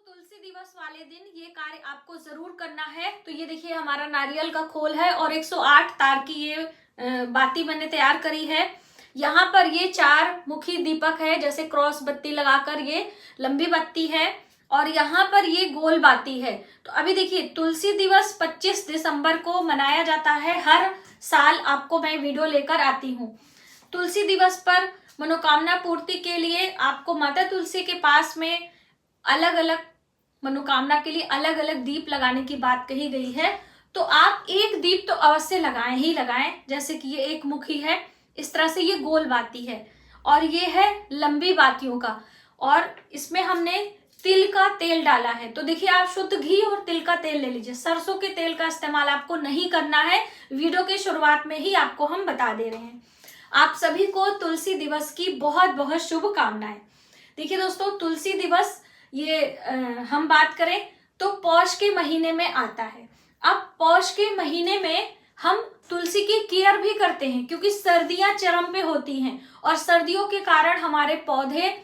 तुलसी दिवस वाले दिन ये कार्य आपको जरूर करना है। तो ये देखिए हमारा नारियल का खोल है और 108 तार की ये बाती मैंने तैयार करी है। यहाँ पर ये 4 मुखी दीपक है, जैसे क्रॉस बत्ती लगाकर ये लंबी बत्ती है और यहाँ पर ये गोल बाती है। तो अभी देखिए तुलसी दिवस 25 दिसंबर को मनाया जाता है। हर साल आपको मैं वीडियो लेकर आती हूँ। तुलसी दिवस पर मनोकामना पूर्ति के लिए आपको माता तुलसी के पास में अलग अलग मनोकामना के लिए अलग अलग दीप लगाने की बात कही गई है। तो आप एक दीप तो अवश्य लगाएं ही लगाएं। जैसे कि ये एक मुखी है, इस तरह से ये गोल बाती है और ये है लंबी बातियों का, और इसमें हमने तिल का तेल डाला है। तो देखिए आप शुद्ध घी और तिल का तेल ले लीजिए। सरसों के तेल का इस्तेमाल आपको नहीं करना है, वीडियो के शुरुआत में ही आपको हम बता दे रहे हैं। आप सभी को तुलसी दिवस की बहुत बहुत शुभकामनाएं। देखिए दोस्तों, तुलसी दिवस ये हम बात करें तो पौष के महीने में आता है। अब पौष के महीने में हम तुलसी की केयर भी करते हैं, क्योंकि सर्दियां चरम पे होती हैं और सर्दियों के कारण हमारे पौधे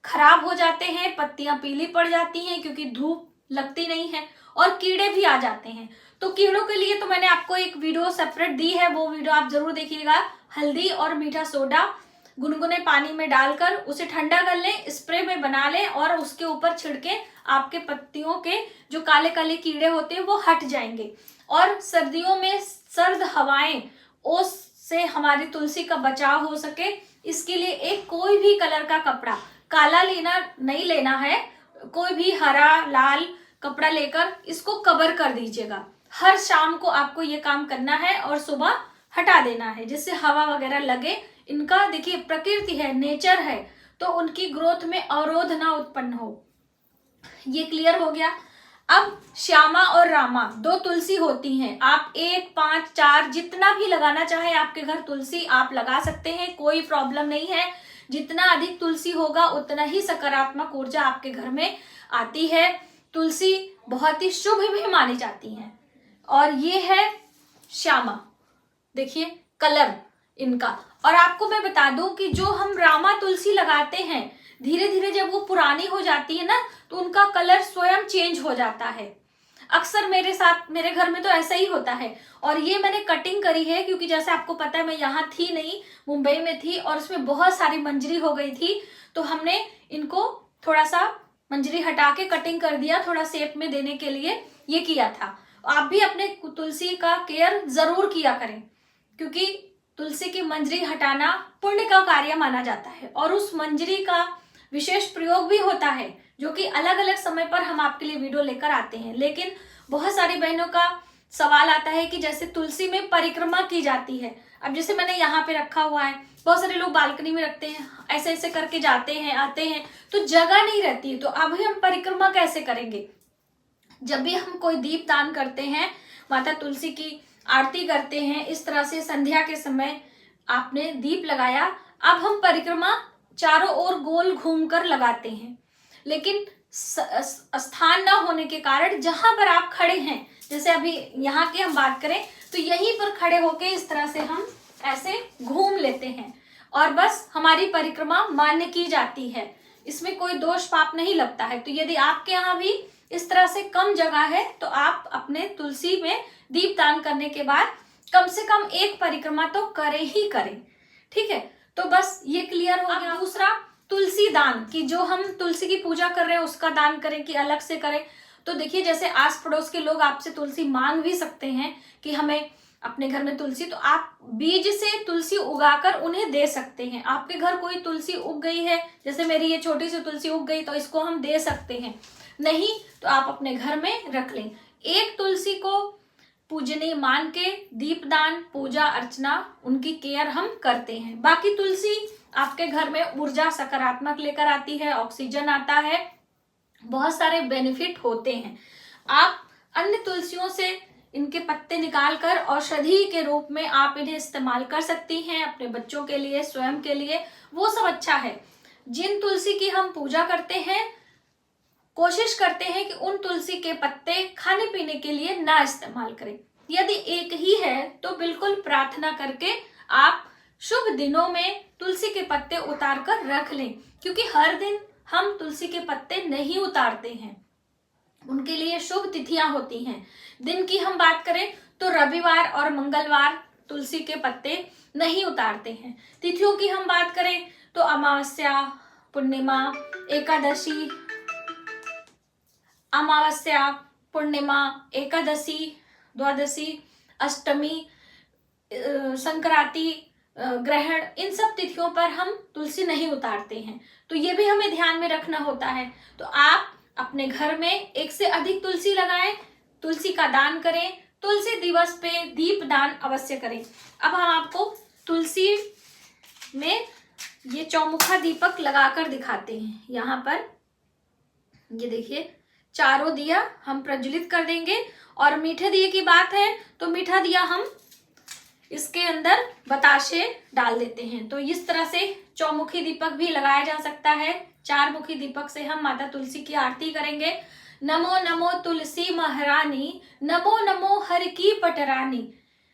खराब हो जाते हैं, पत्तियां पीली पड़ जाती हैं क्योंकि धूप लगती नहीं है और कीड़े भी आ जाते हैं। तो कीड़ों के लिए तो मैंने आपको एक वीडियो सेपरेट दी है, वो वीडियो आप जरूर देखिएगा। हल्दी और मीठा सोडा गुनगुने पानी में डालकर उसे ठंडा कर लें, स्प्रे में बना लें और उसके ऊपर छिड़के आपके पत्तियों के जो काले काले कीड़े होते हैं वो हट जाएंगे। और सर्दियों में सर्द हवाएं, ओस से हमारी तुलसी का बचाव हो सके, इसके लिए एक कोई भी कलर का कपड़ा, काला नहीं लेना है, कोई भी हरा लाल कपड़ा लेकर इसको कवर कर दीजिएगा। हर शाम को आपको ये काम करना है और सुबह हटा देना है, जिससे हवा वगैरह लगे। इनका देखिए प्रकृति है, नेचर है, तो उनकी ग्रोथ में अवरोध ना उत्पन्न हो। ये क्लियर हो गया। अब श्यामा और रामा 2 तुलसी होती हैं। आप 1, 5, 4 जितना भी लगाना चाहे आपके घर तुलसी आप लगा सकते हैं, कोई प्रॉब्लम नहीं है। जितना अधिक तुलसी होगा उतना ही सकारात्मक ऊर्जा आपके घर में आती है। तुलसी बहुत ही शुभ भी मानी जाती है। और ये है श्यामा, देखिए कलर इनका। और आपको मैं बता दूं कि जो हम रामा तुलसी लगाते हैं, धीरे धीरे जब वो पुरानी हो जाती है ना, तो उनका कलर स्वयं चेंज हो जाता है। अक्सर मेरे घर में तो ऐसा ही होता है। और ये मैंने कटिंग करी है, क्योंकि जैसे आपको पता है मैं यहाँ थी नहीं, मुंबई में थी और उसमें बहुत सारी मंजरी हो गई थी। तो हमने इनको थोड़ा सा मंजरी हटा के कटिंग कर दिया, थोड़ा शेप में देने के लिए ये किया था। आप भी अपने तुलसी का केयर जरूर किया करें, क्योंकि तुलसी की मंजरी हटाना पुण्य का कार्य माना जाता है। और उस मंजरी का विशेष प्रयोग भी होता है, जो कि अलग अलग समय पर हम आपके लिए वीडियो लेकर आते हैं। लेकिन बहुत सारी बहनों का सवाल आता है कि जैसे तुलसी में परिक्रमा की जाती है। अब जैसे मैंने यहाँ पे रखा हुआ है, बहुत सारे लोग बालकनी में रखते हैं, ऐसे ऐसे करके जाते हैं आते हैं, तो जगह नहीं रहती है। तो अभी हम परिक्रमा कैसे करेंगे? जब भी हम कोई दीप दान करते हैं, माता तुलसी की आरती करते हैं, इस तरह से संध्या के समय आपने दीप लगाया, अब हम परिक्रमा चारों ओर गोल घूमकर लगाते हैं। लेकिन स्थान न होने के कारण जहां पर आप खड़े हैं, जैसे अभी यहाँ की हम बात करें तो यहीं पर खड़े होके इस तरह से हम ऐसे घूम लेते हैं और बस हमारी परिक्रमा मान्य की जाती है। इसमें कोई दोष पाप नहीं लगता है। तो यदि आपके यहाँ भी इस तरह से कम जगह है, तो आप अपने तुलसी में दीप दान करने के बाद कम से कम एक परिक्रमा तो करें ही करें। ठीक है, तो बस ये क्लियर हो गया। दूसरा, तुलसी दान, कि जो हम तुलसी की पूजा कर रहे हैं उसका दान करें कि अलग से करें। तो देखिए, जैसे आस पड़ोस के लोग आपसे तुलसी मांग भी सकते हैं कि हमें अपने घर में तुलसी, तो आप बीज से तुलसी उगाकर उन्हें दे सकते हैं। आपके घर कोई तुलसी उग गई है, जैसे मेरी ये छोटी सी तुलसी उग गई, तो इसको हम दे सकते हैं। नहीं तो आप अपने घर में रख लें। एक तुलसी को पूजनीय मान के दीपदान, पूजा अर्चना, उनकी केयर हम करते हैं। बाकी तुलसी आपके घर में ऊर्जा सकारात्मक लेकर आती है, ऑक्सीजन आता है, बहुत सारे बेनिफिट होते हैं। आप अन्य तुलसियों से इनके पत्ते निकालकर औषधि के रूप में आप इन्हें इस्तेमाल कर सकती हैं, अपने बच्चों के लिए, स्वयं के लिए, वो सब अच्छा है। जिन तुलसी की हम पूजा करते हैं, कोशिश करते हैं कि उन तुलसी के पत्ते खाने पीने के लिए ना इस्तेमाल करें। यदि एक ही है तो बिल्कुल प्रार्थना करके आप शुभ दिनों में तुलसी के पत्ते उतार कर रख लें, क्योंकि हर दिन हम तुलसी के पत्ते नहीं उतारते हैं। उनके लिए शुभ तिथियां होती हैं। दिन की हम बात करें तो रविवार और मंगलवार तुलसी के पत्ते नहीं उतारते हैं। तिथियों की हम बात करें तो अमावस्या, पूर्णिमा, एकादशी, अमावस्या, पूर्णिमा, एकादशी, द्वादशी, अष्टमी, संक्रांति, ग्रहण, इन सब तिथियों पर हम तुलसी नहीं उतारते हैं। तो ये भी हमें ध्यान में रखना होता है। तो आप अपने घर में एक से अधिक तुलसी लगाएं, तुलसी का दान करें, तुलसी दिवस पे दीप दान अवश्य करें। अब हम आपको तुलसी में ये चौमुखा दीपक लगाकर दिखाते हैं। यहाँ पर ये देखिए, चारों दिया हम प्रज्वलित कर देंगे। और मीठे दिए की बात है तो मीठा दिया हम इसके अंदर बताशे डाल देते हैं। तो इस तरह से चौमुखी दीपक भी लगाया जा सकता है। चार मुखी दीपक से हम माता तुलसी की आरती करेंगे। नमो नमो तुलसी महारानी, नमो नमो हर की पटरानी।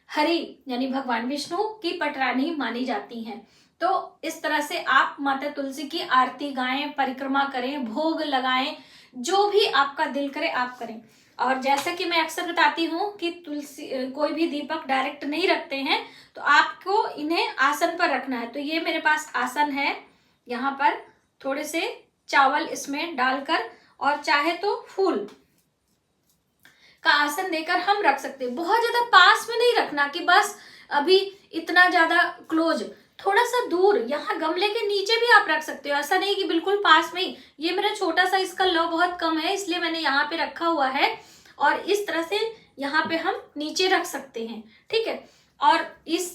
हरि यानी भगवान विष्णु की पटरानी मानी जाती हैं। तो इस तरह से आप माता तुलसी की आरती गाएं, परिक्रमा करें, भोग लगाएं, जो भी आपका दिल करे आप करें। और जैसा कि मैं अक्सर बताती हूँ कि तुलसी कोई भी दीपक डायरेक्ट नहीं रखते हैं, तो आपको इन्हें आसन पर रखना है। तो ये मेरे पास आसन है, यहाँ पर थोड़े से चावल इसमें डालकर, और चाहे तो फूल का आसन देकर हम रख सकते हैं। बहुत ज्यादा पास में नहीं रखना कि बस अभी इतना ज्यादा क्लोज, थोड़ा सा दूर, यहाँ गमले के नीचे भी आप रख सकते हो। ऐसा नहीं कि बिल्कुल पास में ही। ये मेरा छोटा सा, इसका लौ बहुत कम है, इसलिए मैंने यहाँ पे रखा हुआ है। और इस तरह से यहाँ पे हम नीचे रख सकते हैं, ठीक है। और इस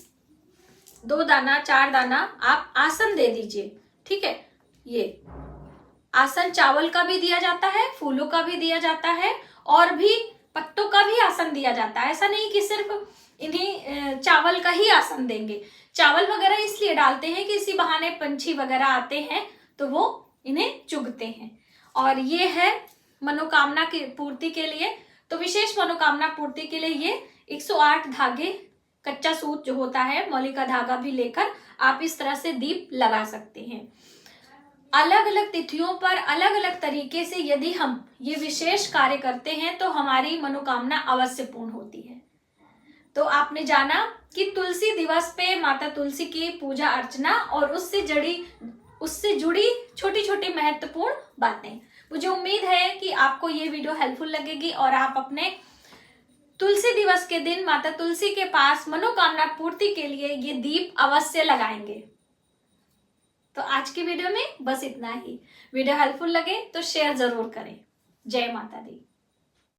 2 दाना 4 दाना आप आसन दे दीजिए, ठीक है। ये आसन चावल का भी दिया जाता है, फूलों का भी दिया जाता है, और भी पत्तों का भी आसन दिया जाता है। ऐसा नहीं कि सिर्फ इन्हीं चावल का ही आसन देंगे। चावल वगैरह इसलिए डालते हैं कि इसी बहाने पंछी वगैरह आते हैं तो वो इन्हें चुगते हैं। और ये है मनोकामना की पूर्ति के लिए। तो विशेष मनोकामना पूर्ति के लिए ये 108 धागे, कच्चा सूत जो होता है, मौली का धागा भी लेकर आप इस तरह से दीप लगा सकते हैं। अलग अलग तिथियों पर अलग अलग तरीके से यदि हम ये विशेष कार्य करते हैं तो हमारी मनोकामना अवश्य पूर्ण होती है। तो आपने जाना कि तुलसी दिवस पे माता तुलसी की पूजा अर्चना और उससे जुड़ी छोटी छोटी महत्वपूर्ण बातें। मुझे उम्मीद है कि आपको ये वीडियो हेल्पफुल लगेगी और आप अपने तुलसी दिवस के दिन माता तुलसी के पास मनोकामना पूर्ति के लिए ये दीप अवश्य लगाएंगे। तो आज की वीडियो में बस इतना ही। वीडियो हेल्पफुल लगे तो शेयर जरूर करें। जय माता दी।